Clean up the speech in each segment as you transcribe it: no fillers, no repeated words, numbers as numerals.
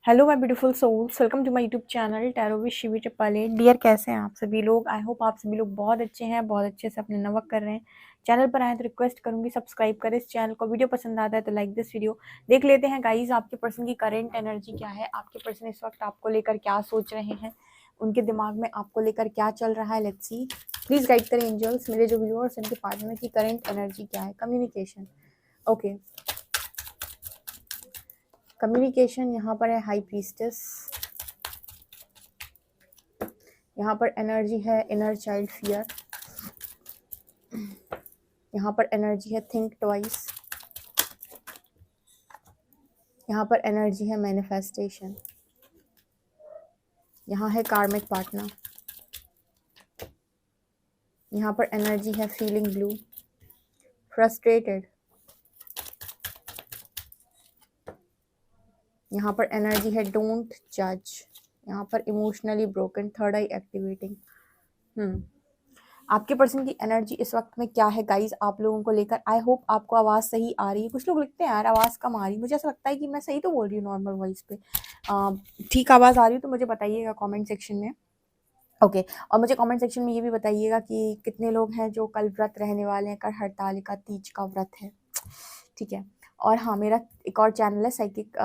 Hello my beautiful souls, welcome to my YouTube channel tarot with Shivi चप्पाले। Dear, कैसे हैं आप सभी लोग? आई होप आप सभी लोग बहुत अच्छे हैं, बहुत अच्छे से अपने नवक कर रहे हैं। चैनल पर आए तो रिक्वेस्ट करूंगी सब्सक्राइब करें इस चैनल को। वीडियो पसंद आता है तो लाइक दिस वीडियो। देख लेते हैं गाइज, आपके पर्सन की करेंट एनर्जी क्या है, आपके पर्सन इस वक्त आपको लेकर क्या सोच रहे हैं, उनके दिमाग में आपको लेकर क्या चल रहा है। Let's see. प्लीज गाइड करें एंजल्स, मेरे जो व्यूअर्स उनके पार्टनर की करेंट एनर्जी क्या है। Communication, okay. कम्युनिकेशन यहाँ पर है हाई प्रीस्टेस, यहाँ पर एनर्जी है इनर चाइल्ड फियर, यहाँ पर एनर्जी है थिंक ट्वाइस, यहाँ पर एनर्जी है मैनिफेस्टेशन, यहाँ है कार्मिक पार्टनर, यहाँ पर एनर्जी है फीलिंग ब्लू, फ्रस्ट्रेटेड, यहाँ पर एनर्जी है डोंट जज, यहाँ पर इमोशनली ब्रोकन, थर्ड आई एक्टिवेटिंग। आपके पर्सन की एनर्जी इस वक्त में क्या है गाइज आप लोगों को लेकर? आई होप आपको आवाज़ सही आ रही है। कुछ लोग लिखते हैं यार आवाज़ कम आ रही है, मुझे ऐसा लगता है कि मैं सही तो बोल रही हूँ नॉर्मल वॉइस पे। ठीक आवाज़ आ रही है तो मुझे बताइएगा कमेंट सेक्शन में, ओके। और मुझे कमेंट सेक्शन में ये भी बताइएगा कि कितने लोग हैं जो कल व्रत रहने वाले हैं, कर हड़तालिका तीज का व्रत है, ठीक है। और हाँ, मेरा एक और चैनल है साइकिक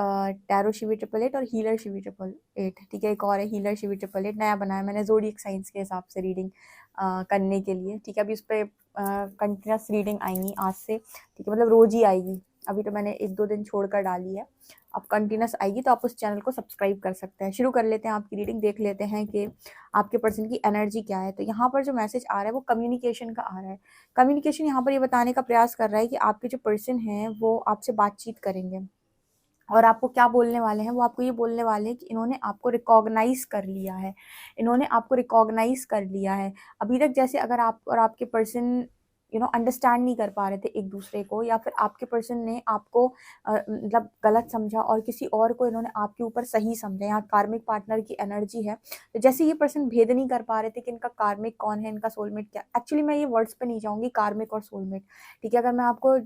टैरो शिवी 888 और हीलर शिवी 888, ठीक है। एक और है हीलर शिवी 888, नया बनाया मैंने ज़ोडिएक साइंस के हिसाब से रीडिंग करने के लिए, ठीक है। अभी उस पर कंटिन्यूस रीडिंग आएंगी आज से, ठीक है, मतलब रोज़ ही आएगी। अभी तो मैंने 1-2 दिन छोड़कर डाली है, अब कंटिन्यूस आएगी, तो आप उस चैनल को सब्सक्राइब कर सकते हैं। शुरू कर लेते हैं आपकी रीडिंग, देख लेते हैं कि आपके पर्सन की एनर्जी क्या है। तो यहाँ पर जो मैसेज आ रहा है वो कम्युनिकेशन का आ रहा है। कम्युनिकेशन यहाँ पर ये बताने का प्रयास कर रहा है कि आपके जो पर्सन हैं वो आपसे बातचीत करेंगे और आपको क्या बोलने वाले हैं, वो आपको ये बोलने वाले हैं कि इन्होंने आपको रिकॉग्नाइज कर लिया है, इन्होंने आपको रिकॉग्नाइज कर लिया है। अभी तक जैसे अगर आप और आपके पर्सन अंडरस्टैंड नहीं कर पा रहे थे एक दूसरे को, या फिर आपके पर्सन ने आपको मतलब गलत समझा और किसी और को इन्होंने आपके ऊपर सही समझा। यहाँ कार्मिक पार्टनर की एनर्जी है, तो जैसे ये पर्सन भेद नहीं कर पा रहे थे कि इनका कार्मिक कौन है, इनका सोलमेट क्या। एक्चुअली मैं ये वर्ड्स पे नहीं जाऊँगी, कार्मिक और सोलमेट, ठीक है। अगर मैं आपको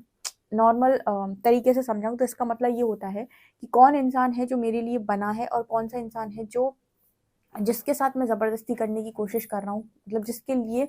नॉर्मल तरीके से समझाऊँ तो इसका मतलब ये होता है कि कौन इंसान है जो मेरे लिए बना है और कौन सा इंसान है जो जिसके साथ मैं ज़बरदस्ती करने की कोशिश कर रहा हूँ, मतलब जिसके लिए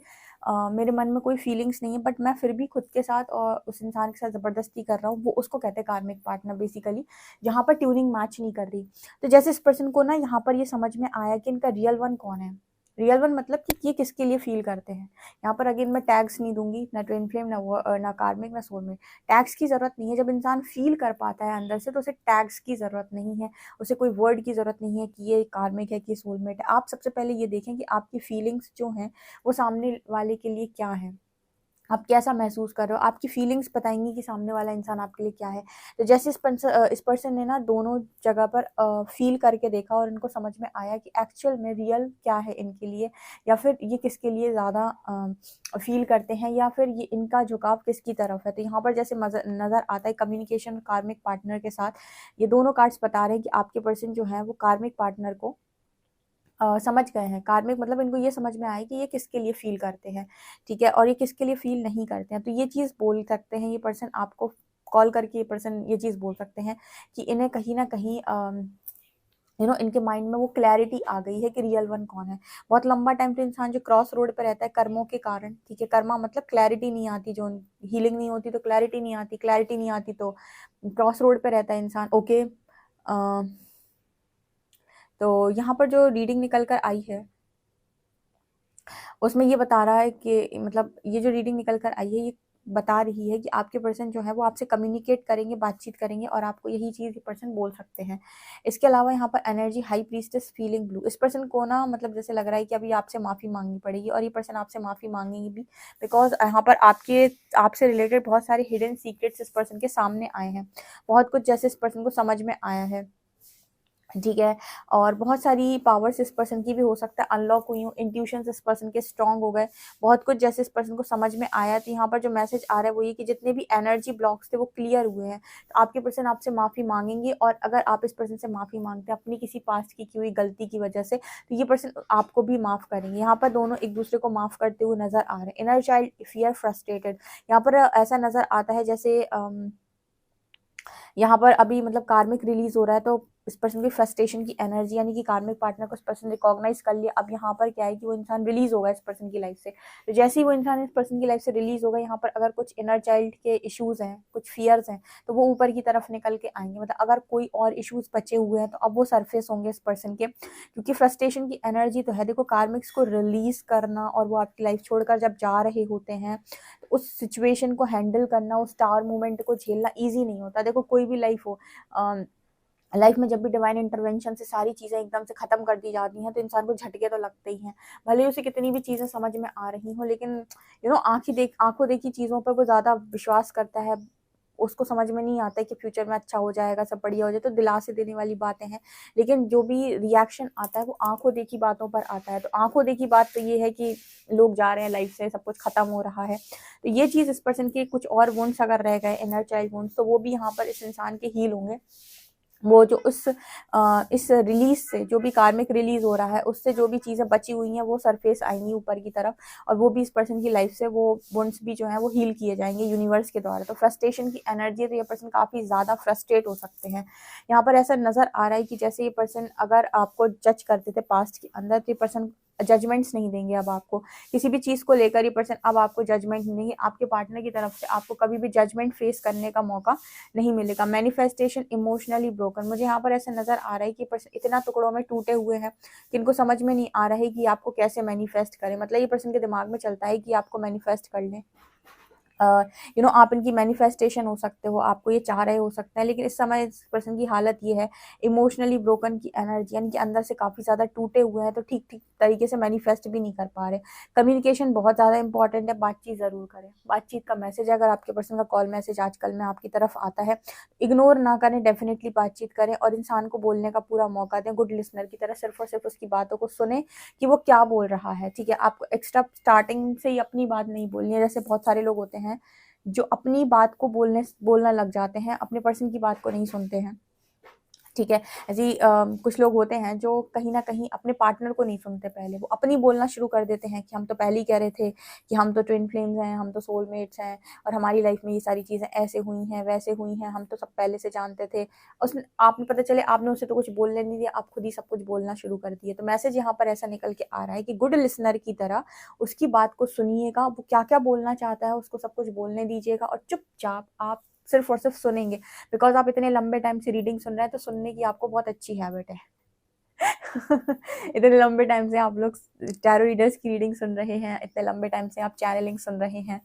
मेरे मन में कोई फीलिंग्स नहीं है, बट मैं फिर भी खुद के साथ और उस इंसान के साथ ज़बरदस्ती कर रहा हूँ। वो उसको कहते हैं कार्मिक पार्टनर बेसिकली, जहाँ पर ट्यूनिंग मैच नहीं कर रही। तो जैसे इस पर्सन को ना यहाँ पर ये समझ में आया कि इनका रियल वन कौन है। रियल वन मतलब कि ये किसके लिए फील करते हैं। यहाँ पर अगेन मैं टैग्स नहीं दूंगी, ना ट्विन फ्लेम, ना कार्मिक, ना सोलमेट। टैग्स की ज़रूरत नहीं है। जब इंसान फील कर पाता है अंदर से तो उसे टैग्स की ज़रूरत नहीं है, उसे कोई वर्ड की ज़रूरत नहीं है कि ये कार्मिक है कि सोलमेट है। आप सबसे पहले ये देखें कि आपकी फीलिंग्स जो हैं वो सामने वाले के लिए क्या है, आप कैसा महसूस कर रहे हो। आपकी फीलिंग्स बताएंगी कि सामने वाला इंसान आपके लिए क्या है। तो जैसे इस पर्सन ने ना दोनों जगह पर फील करके देखा और इनको समझ में आया कि एक्चुअल में रियल क्या है इनके लिए, या फिर ये किसके लिए ज़्यादा फील करते हैं, या फिर ये इनका झुकाव किसकी तरफ है। तो यहाँ पर जैसे नज़र आता है कम्युनिकेशन कार्मिक पार्टनर के साथ, ये दोनों कार्ड्स बता रहे हैं कि आपके पर्सन जो है वो कार्मिक पार्टनर को समझ गए हैं। कार्मिक मतलब इनको ये समझ में आया कि ये किसके लिए फील करते हैं, ठीक है, और ये किसके लिए फील नहीं करते हैं। तो ये चीज़ बोल सकते हैं ये पर्सन आपको कॉल करके, ये पर्सन ये चीज़ बोल सकते हैं कि इन्हें कहीं ना कहीं इनके माइंड में वो क्लैरिटी आ गई है कि रियल वन कौन है। बहुत लंबा टाइम तो इंसान जो क्रॉस रोड पे रहता है कर्मों के कारण, ठीक है, कर्मा मतलब क्लैरिटी नहीं आती, जो हीलिंग नहीं होती तो क्लैरिटी नहीं आती, क्लैरिटी नहीं आती तो क्रॉस रोड पे रहता है इंसान, ओके। तो यहाँ पर जो रीडिंग निकल कर आई है उसमें ये बता रहा है कि मतलब ये जो रीडिंग निकल कर आई है ये बता रही है कि आपके पर्सन जो है वो आपसे कम्युनिकेट करेंगे, बातचीत करेंगे, और आपको यही चीज़ ये पर्सन बोल सकते हैं। इसके अलावा यहाँ पर energy high priestess feeling blue, इस पर्सन को ना मतलब जैसे लग रहा है कि अभी आपसे माफ़ी मांगनी पड़ेगी, और ये पर्सन आपसे माफ़ी मांगेंगे भी, बिकॉज यहाँ पर आपसे रिलेटेड बहुत सारे हिडन सीक्रेट्स इस पर्सन के सामने आए हैं। बहुत कुछ जैसे इस पर्सन को समझ में आया है, ठीक है। और बहुत सारी पावर्स इस पर्सन की भी हो सकता है अनलॉक हुई हो, इंट्यूशंस इस पर्सन के स्ट्रांग हो गए, बहुत कुछ जैसे इस पर्सन को समझ में आया। तो यहाँ पर जो मैसेज आ रहा है वो ये कि जितने भी एनर्जी ब्लॉक्स थे वो क्लियर हुए हैं। तो आपके पर्सन आपसे माफ़ी मांगेंगे, और अगर आप इस पर्सन से माफ़ी मांगते हैं अपनी किसी पास्ट की हुई गलती की वजह से, तो ये पर्सन आपको भी माफ़ करेंगे। यहाँ पर दोनों एक दूसरे को माफ़ करते हुए नजर आ रहे हैं। इनर चाइल्ड फियर फ्रस्ट्रेटेड, यहाँ पर ऐसा नज़र आता है जैसे यहाँ पर अभी मतलब कार्मिक रिलीज हो रहा है, तो इस पर्सन की फ्रस्ट्रेशन की एनर्जी, यानी कि कार्मिक पार्टनर को इस पर्सन रिकॉग्नाइज कर लिया। अब यहाँ पर क्या है कि वो इंसान रिलीज होगा इस पर्सन की लाइफ से। तो जैसे ही वो इंसान इस पर्सन की लाइफ से रिलीज होगा, यहाँ पर अगर कुछ इनर चाइल्ड के इश्यूज हैं, कुछ फियर्स हैं, तो वो ऊपर की तरफ निकल के आएंगे। मतलब अगर कोई और इश्यूज बचे हुए हैं तो अब वो सरफेस होंगे इस पर्सन के, क्योंकि फ्रस्ट्रेशन की एनर्जी तो है। देखो, कार्मिक्स को रिलीज करना और वो आपकी लाइफ छोड़कर जब जा रहे होते हैं, तो उस सिचुएशन को हैंडल करना, उस स्टार मोमेंट को झेलना ईजी नहीं होता। देखो, कोई भी लाइफ हो, लाइफ में जब भी डिवाइन इंटरवेंशन से सारी चीज़ें एकदम से ख़त्म कर दी जाती हैं, तो इंसान को झटके तो लगते ही हैं। भले ही उसे कितनी भी चीज़ें समझ में आ रही हों, लेकिन आंखों देखी चीज़ों पर वो ज़्यादा विश्वास करता है। उसको समझ में नहीं आता है कि फ्यूचर में अच्छा हो जाएगा, सब बढ़िया हो जाए, तो दिलासे देने वाली बातें हैं। लेकिन जो भी रिएक्शन आता है वो आंखों देखी बातों पर आता है। तो आंखों देखी बात तो ये है कि लोग जा रहे हैं लाइफ से, सब कुछ खत्म हो रहा है। तो ये चीज़ इस पर्सन के कुछ और वुंड्स अगर रह गए, इनर चाइल्ड वुंड्स, तो वो भी यहाँ पर इस इंसान के हील होंगे। वो जो इस रिलीज से, जो भी कार्मिक रिलीज हो रहा है, उससे जो भी चीज़ें बची हुई हैं वो सरफेस आएंगी ऊपर की तरफ, और वो भी इस पर्सन की लाइफ से वो वुंड्स भी जो है वो हील किए जाएंगे यूनिवर्स के द्वारा। तो फ्रस्ट्रेशन की एनर्जी है, तो ये पर्सन काफ़ी ज़्यादा फ्रस्ट्रेट हो सकते हैं। यहाँ पर ऐसा नज़र आ रहा है कि जैसे ये पर्सन अगर आपको जज करते थे पास्ट के अंदर, तो ये पर्सन जजमेंट्स नहीं देंगे अब आपको किसी भी चीज़ को लेकर। ये पर्सन अब आपको जजमेंट नहीं देंगे। आपके पार्टनर की तरफ से आपको कभी भी जजमेंट फेस करने का मौका नहीं मिलेगा। मैनिफेस्टेशन इमोशनली ब्रोकन, मुझे यहाँ पर ऐसा नजर आ रहा है कि पर्सन इतना टुकड़ों में टूटे हुए हैं कि इनको समझ में नहीं आ रहा है कि आपको कैसे मैनिफेस्ट करें। मतलब ये पर्सन के दिमाग में चलता है कि आपको मैनिफेस्ट कर लें। आप इनकी मैनिफेस्टेशन हो सकते हो, आपको ये चाह रहे हो सकते हैं, लेकिन इस समय इस पर्सन की हालत ये है, इमोशनली ब्रोकन की एनर्जी, यानी कि अंदर से काफ़ी ज़्यादा टूटे हुए हैं, तो ठीक ठीक तरीके से मैनिफेस्ट भी नहीं कर पा रहे। कम्युनिकेशन बहुत ज़्यादा इंपॉर्टेंट है, बातचीत ज़रूर करें। बातचीत का मैसेज, अगर आपके पर्सन का कॉल मैसेज आजकल में आपकी तरफ आता है, इग्नोर ना करें, डेफिनेटली बातचीत करें और इंसान को बोलने का पूरा मौका दें। गुड लिसनर की तरह सिर्फ और सिर्फ उसकी बातों को सुने कि वो क्या बोल रहा है। ठीक है, आपको एक्स्ट्रा स्टार्टिंग से ही अपनी बात नहीं बोलनी है। जैसे बहुत सारे लोग होते हैं जो अपनी बात को बोलना लग जाते हैं, अपने पर्सन की बात को नहीं सुनते हैं। ठीक है, ऐसे ही कुछ लोग होते हैं जो कहीं ना कहीं अपने पार्टनर को नहीं सुनते, पहले वो अपनी बोलना शुरू कर देते हैं कि हम तो पहले ही कह रहे थे कि हम तो ट्विन फ्लेम्स हैं, हम तो सोलमेट्स हैं, और हमारी लाइफ में ये सारी चीज़ें ऐसे हुई हैं, वैसे हुई हैं, हम तो सब पहले से जानते थे। उसने आपने पता चले आपने उसे तो कुछ बोलने नहीं दिया, आप खुद ही सब कुछ बोलना शुरू कर दिए। तो मैसेज यहाँ पर ऐसा निकल के आ रहा है कि गुड लिसनर की तरह उसकी बात को सुनिएगा, वो क्या क्या बोलना चाहता है उसको सब कुछ बोलने दीजिएगा, और चुपचाप आप सिर्फ और सिर्फ सुनेंगे। बिकॉज आप इतने लंबे टाइम से रीडिंग सुन रहे हैं, तो सुनने की आपको बहुत अच्छी हैबिट है। इतने लंबे टाइम से आप लोग टैरो रीडर्स की रीडिंग सुन रहे हैं, इतने लंबे टाइम से आप चैनलिंग सुन रहे हैं,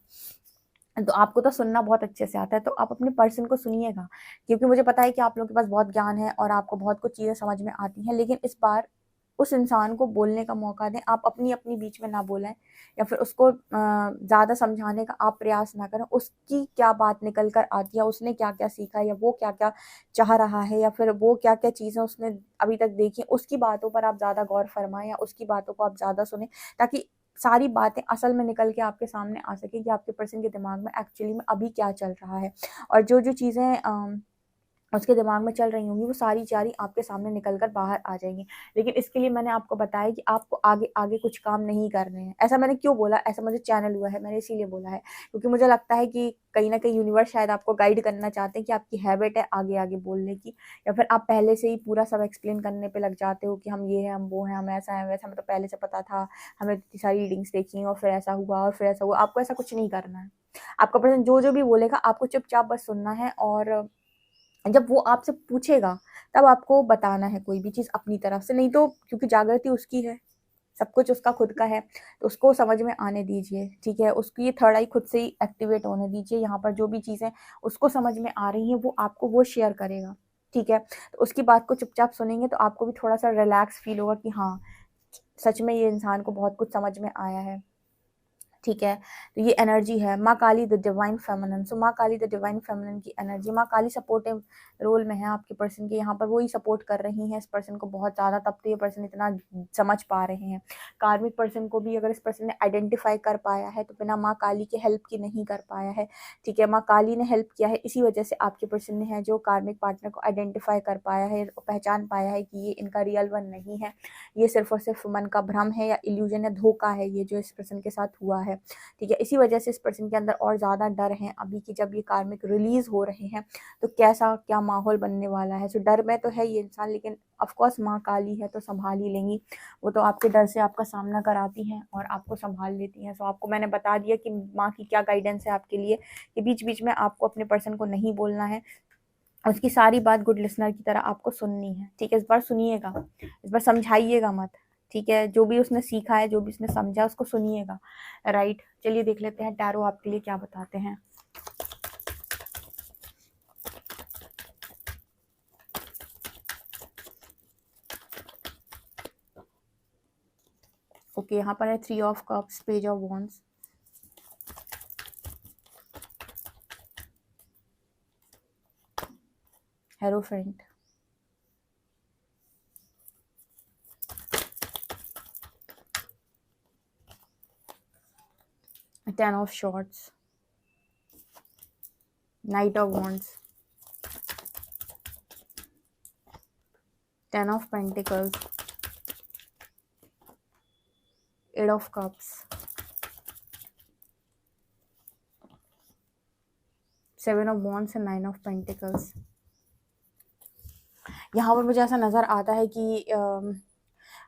तो आपको तो सुनना बहुत अच्छे से आता है। तो आप अपने पर्सन को सुनिएगा, क्योंकि मुझे पता है कि आप लोगों के पास बहुत ज्ञान है और आपको बहुत कुछ चीज़ें समझ में आती हैं, लेकिन इस बार उस इंसान को बोलने का मौका दें। आप अपनी अपनी बीच में ना बोलें, या फिर उसको ज़्यादा समझाने का आप प्रयास ना करें। उसकी क्या बात निकल कर आती है, उसने क्या क्या सीखा, या वो क्या क्या चाह रहा है, या फिर वो क्या क्या चीज़ें उसने अभी तक देखी, उसकी बातों पर आप ज़्यादा गौर फरमाएं, या उसकी बातों को आप ज़्यादा सुने, ताकि सारी बातें असल में निकल के आपके सामने आ सके कि आपके पर्सन के दिमाग में एक्चुअली में अभी क्या चल रहा है। और जो जो चीज़ें उसके दिमाग में चल रही होंगी, वो सारी चारी आपके सामने निकल कर बाहर आ जाएंगी। लेकिन इसके लिए मैंने आपको बताया कि आपको आगे आगे कुछ काम नहीं करने हैं। ऐसा मैंने क्यों बोला, ऐसा मुझे चैनल हुआ है, मैंने इसीलिए बोला है, क्योंकि मुझे लगता है कि कहीं ना कहीं यूनिवर्स शायद आपको गाइड करना चाहते हैं कि आपकी हैबिट है आगे आगे बोलने की, या फिर आप पहले से ही पूरा सब एक्सप्लेन करने पे लग जाते हो कि हम ये हैं, हम वो हैं, हम ऐसा है वैसा, हमें तो पहले से पता था, हमें इतनी सारी रीडिंग्स देखी और फिर ऐसा हुआ और फिर ऐसा हुआ। आपको ऐसा कुछ नहीं करना है। आपका पर्सन जो जो भी बोलेगा आपको चुपचाप बस सुनना है, और जब वो आपसे पूछेगा तब आपको बताना है कोई भी चीज़ अपनी तरफ से, नहीं तो क्योंकि जागृति उसकी है, सब कुछ उसका खुद का है, तो उसको समझ में आने दीजिए। ठीक है, उसकी ये थर्ड आई खुद से ही एक्टिवेट होने दीजिए। यहाँ पर जो भी चीज़ें उसको समझ में आ रही हैं वो आपको वो शेयर करेगा। ठीक है, तो उसकी बात को चुपचाप सुनेंगे तो आपको भी थोड़ा सा रिलैक्स फील होगा कि हाँ, सच में ये इंसान को बहुत कुछ समझ में आया है। ठीक है, तो ये एनर्जी है माँ काली द डिवाइन फेमिनिन। सो माँ काली द डिवाइन फेमिनिन की एनर्जी, माँ काली सपोर्टिव रोल में है आपके पर्सन के। यहाँ पर वो ही सपोर्ट कर रही हैं इस पर्सन को बहुत ज़्यादा, तब तो ये पर्सन इतना समझ पा रहे हैं। कार्मिक पर्सन को भी अगर इस पर्सन ने आइडेंटिफाई कर पाया है तो बिना माँ काली के हेल्प की नहीं कर पाया है। ठीक है, माँ काली ने हेल्प किया है, इसी वजह से आपके पर्सन ने है जो कार्मिक पार्टनर को आइडेंटिफाई कर पाया है, पहचान पाया है कि ये इनका रियल वन नहीं है, ये सिर्फ और सिर्फ मन का भ्रम है या इल्यूजन है, धोखा है ये जो इस पर्सन के साथ हुआ है। है, ठीक है। इसी वजह से इस पर्सन के अंदर और ज़्यादा डर है अभी कि जब ये कार्मिक रिलीज हो रहे हैं तो कैसा क्या माहौल बनने वाला है। सो डर में तो है ये इंसान, लेकिन ऑफकोर्स माँ काली है तो संभाल ही लेंगी, वो तो आपके डर से आपका सामना कराती हैं और आपको संभाल लेती हैं। सो आपको मैंने बता दिया कि माँ की क्या गाइडेंस है आपके लिए, कि बीच बीच में आपको अपने पर्सन को नहीं बोलना है, उसकी सारी बात गुड लिसनर की तरह आपको सुननी है, ठीक है। इस बार सुनिएगा, इस बार समझाइएगा मत, ठीक है। जो भी उसने सीखा है, जो भी उसने समझा, उसको सुनिएगा, राइट। चलिए देख लेते हैं टैरो आपके लिए क्या बताते हैं। ओके, यहाँ पर है 3 of cups, page of wands, hierophant, 10 of shorts, night of wands, 10 of pentacles, 8 of cups, 7 of wands and 9 of pentacles. यहाँ पर मुझे ऐसा नज़र आता है कि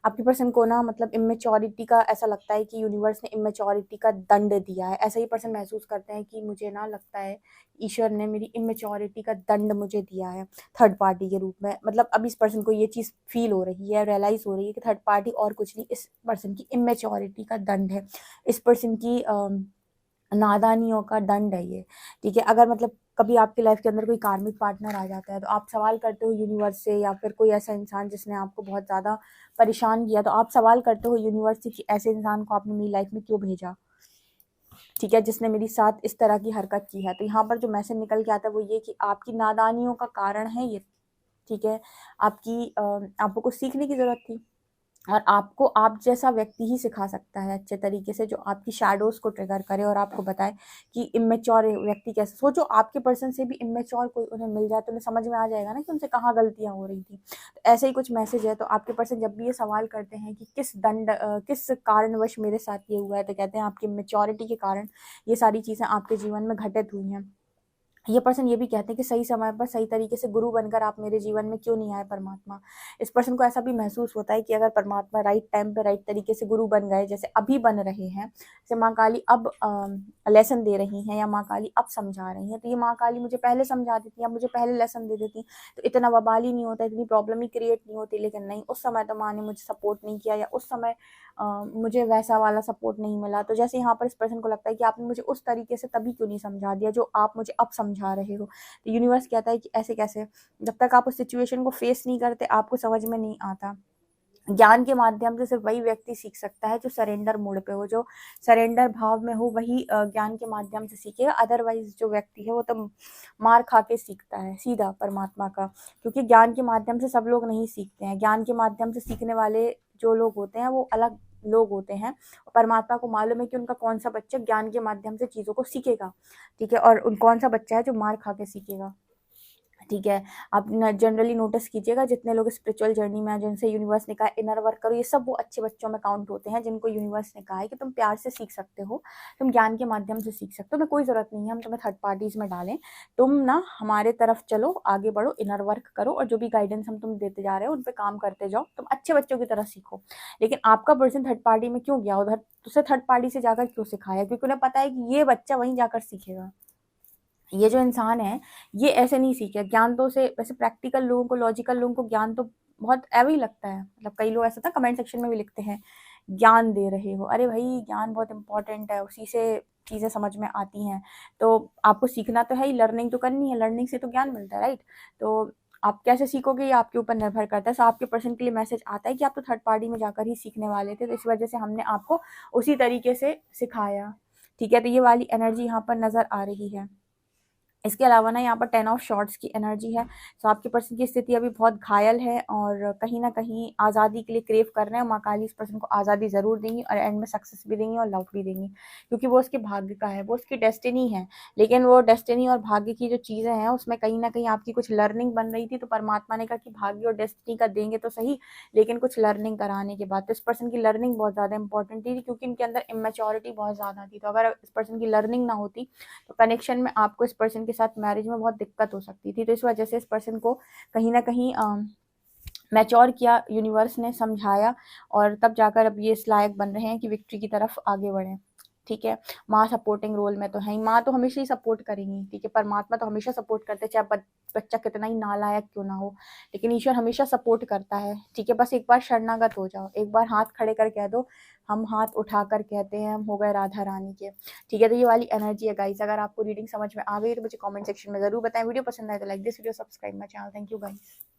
आपके पर्सन को ना मतलब इमेच्योरिटी का ऐसा लगता है कि यूनिवर्स ने इमेच्योरिटी का दंड दिया है। ऐसा ही पर्सन महसूस करते हैं कि मुझे ना लगता है ईश्वर ने मेरी इमेच्योरिटी का दंड मुझे दिया है थर्ड पार्टी के रूप में। मतलब अब इस पर्सन को ये चीज़ फील हो रही है, रियलाइज़ हो रही है कि थर्ड पार्टी और कुछ नहीं, इस पर्सन की इमेच्योरिटी का दंड है, इस पर्सन की नादानियों का दंड है ये, ठीक है। अगर मतलब कभी आपकी लाइफ के अंदर कोई कार्मिक पार्टनर आ जाता है तो आप सवाल करते हो यूनिवर्स से, या फिर कोई ऐसा इंसान जिसने आपको बहुत ज़्यादा परेशान किया, तो आप सवाल करते हो यूनिवर्स से कि ऐसे इंसान को आपने मेरी लाइफ में क्यों भेजा, ठीक है, जिसने मेरी साथ इस तरह की हरकत की है। तो यहाँ पर जो मैसेज निकल के आता है वो ये कि आपकी नादानियों का कारण है ये, ठीक है। आपको कुछ सीखने की ज़रूरत थी, और आपको आप जैसा व्यक्ति ही सिखा सकता है अच्छे तरीके से, जो आपकी शैडोज़ को ट्रिगर करे और आपको बताए कि इमेच्योर व्यक्ति कैसे। सोचो आपके पर्सन से भी इमेच्योर कोई उन्हें मिल जाए तो उन्हें समझ में आ जाएगा ना कि उनसे कहाँ गलतियाँ हो रही थी। तो ऐसे ही कुछ मैसेज है। तो आपके पर्सन जब भी ये सवाल करते हैं कि किस कारणवश मेरे साथ ये हुआ है, तो कहते हैं आपकी इमेच्योरिटी के कारण ये सारी चीज़ें आपके जीवन में घटित हुई हैं। ये पर्सन ये भी कहते हैं कि सही समय पर सही तरीके से गुरु बनकर आप मेरे जीवन में क्यों नहीं आए परमात्मा। इस पर्सन को ऐसा भी महसूस होता है कि अगर परमात्मा राइट टाइम पे राइट तरीके से गुरु बन गए, जैसे अभी बन रहे हैं, जैसे माँ काली अब लेसन दे रही हैं या माँ काली अब समझा रही हैं, तो ये माँ काली मुझे पहले समझा देती या मुझे पहले लेसन दे देती तो इतना बवाल ही नहीं होता, इतनी प्रॉब्लम ही क्रिएट नहीं होती। लेकिन नहीं, उस समय तो माँ ने मुझे सपोर्ट नहीं किया, या उस समय मुझे वैसा वाला सपोर्ट नहीं मिला। तो जैसे यहाँ पर इस पर्सन को लगता है कि आपने मुझे उस तरीके से तभी क्यों नहीं समझा दिया जो आप मुझे अब समझा रहे हो। तो यूनिवर्स कहता है कि ऐसे कैसे, जब तक आप उस सिचुएशन को फेस नहीं करते आपको समझ में नहीं आता। ज्ञान के माध्यम से सिर्फ वही व्यक्ति सीख सकता है जो सरेंडर मोड पे हो, जो सरेंडर भाव में हो, वही ज्ञान के माध्यम से सीखेगा। अदरवाइज जो व्यक्ति है वो तो मार खा के सीखता है सीधा परमात्मा का, क्योंकि ज्ञान के माध्यम से सब लोग नहीं सीखते हैं। ज्ञान के माध्यम से सीखने वाले जो लोग होते हैं वो अलग लोग होते हैं। परमात्मा को मालूम है कि उनका कौन सा बच्चा ज्ञान के माध्यम से चीज़ों को सीखेगा, ठीक है, और कौन सा बच्चा है जो मार खा के सीखेगा, ठीक है। आप जनरली नोटिस कीजिएगा जितने लोग स्पिरिचुअल जर्नी में हैं, जिनसे यूनिवर्स ने कहा इनर वर्क करो, ये सब वो अच्छे बच्चों में काउंट होते हैं जिनको यूनिवर्स ने कहा है कि तुम प्यार से सीख सकते हो, तुम ज्ञान के माध्यम से सीख सकते हो, तुम्हें कोई ज़रूरत नहीं है हम तुम्हें थर्ड पार्टीज़ में डालें, तुम ना हमारे तरफ चलो, आगे बढ़ो, इनर वर्क करो, और जो भी गाइडेंस हम तुम देते जा रहे हो उन पर काम करते जाओ, तुम अच्छे बच्चों की तरह सीखो। लेकिन आपका पर्सन थर्ड पार्टी में क्यों गया उधर, उसे थर्ड पार्टी से जाकर क्यों सिखाया? क्योंकि उन्हें पता है कि ये बच्चा वहीं जाकर सीखेगा। ये जो इंसान है ये ऐसे नहीं सीखे ज्ञान। तो उसे वैसे प्रैक्टिकल लोगों को, लॉजिकल लोगों को ज्ञान तो बहुत एवं ही लगता है। मतलब कई लोग ऐसा था कमेंट सेक्शन में भी लिखते हैं ज्ञान दे रहे हो, अरे भाई ज्ञान बहुत इंपॉर्टेंट है, उसी से चीज़ें समझ में आती हैं। तो आपको सीखना तो है ही, लर्निंग तो करनी है, लर्निंग से तो ज्ञान मिलता है, राइट। तो आप कैसे सीखोगे ये आपके ऊपर निर्भर करता है। सो आपके पर्सन के लिए मैसेज आता है कि आप तो थर्ड पार्टी में जाकर ही सीखने वाले थे, तो इस वजह से हमने आपको उसी तरीके से सिखाया, ठीक है। तो ये वाली एनर्जी यहाँ पर नज़र आ रही है। इसके अलावा ना यहाँ पर 10 ऑफ शॉर्ट्स की एनर्जी है। तो आपके पर्सन की स्थिति अभी बहुत घायल है और कहीं ना कहीं आज़ादी के लिए क्रेव कर रहे हैं। माँ काली इस पर्सन को आज़ादी ज़रूर देंगी और एंड में सक्सेस भी देंगी और लव भी देंगी, क्योंकि वो उसके भाग्य का है, वो उसकी डेस्टिनी है। लेकिन वो डेस्टिनी और भाग्य की जो चीज़ें हैं उसमें कहीं ना कहीं आपकी कुछ लर्निंग बन रही थी, तो परमात्मा ने कहा कि भाग्य और डेस्टिनी का देंगे तो सही, लेकिन कुछ लर्निंग कराने के बाद। तो इस पर्सन की लर्निंग बहुत ज़्यादा इंपॉर्टेंट थी, क्योंकि इनके अंदर इमेच्योरिटी बहुत ज़्यादा थी। तो अगर इस पर्सन की लर्निंग ना होती तो कनेक्शन में आपको इस पर्सन के साथ मैरिज में बहुत दिक्कत हो सकती थी। तो इस वजह से इस पर्सन को कहीं ना कहीं मैच्योर किया यूनिवर्स ने, समझाया, और तब जाकर अब ये इस लायक बन रहे हैं कि विक्ट्री की तरफ आगे बढ़ें। ठीक है, माँ सपोर्टिंग रोल में तो है ही, माँ तो हमेशा ही सपोर्ट करेंगी। ठीक है, परमात्मा तो हमेशा सपोर्ट करते हैं, चाहे बच्चा कितना ही नालायक क्यों ना हो, लेकिन ईश्वर हमेशा सपोर्ट करता है। ठीक है, बस एक बार शरणागत हो जाओ, एक बार हाथ खड़े कर कह दो, हम हाथ उठाकर कहते हैं हम हो गए राधा रानी के। ठीक है, तो ये वाली एनर्जी है गाइस। अगर आपको रीडिंग समझ में आ गई तो मुझे कमेंट सेक्शन में जरूर बताएं। वीडियो पसंद आए तो like this video, subscribe my channel. Thank you guys.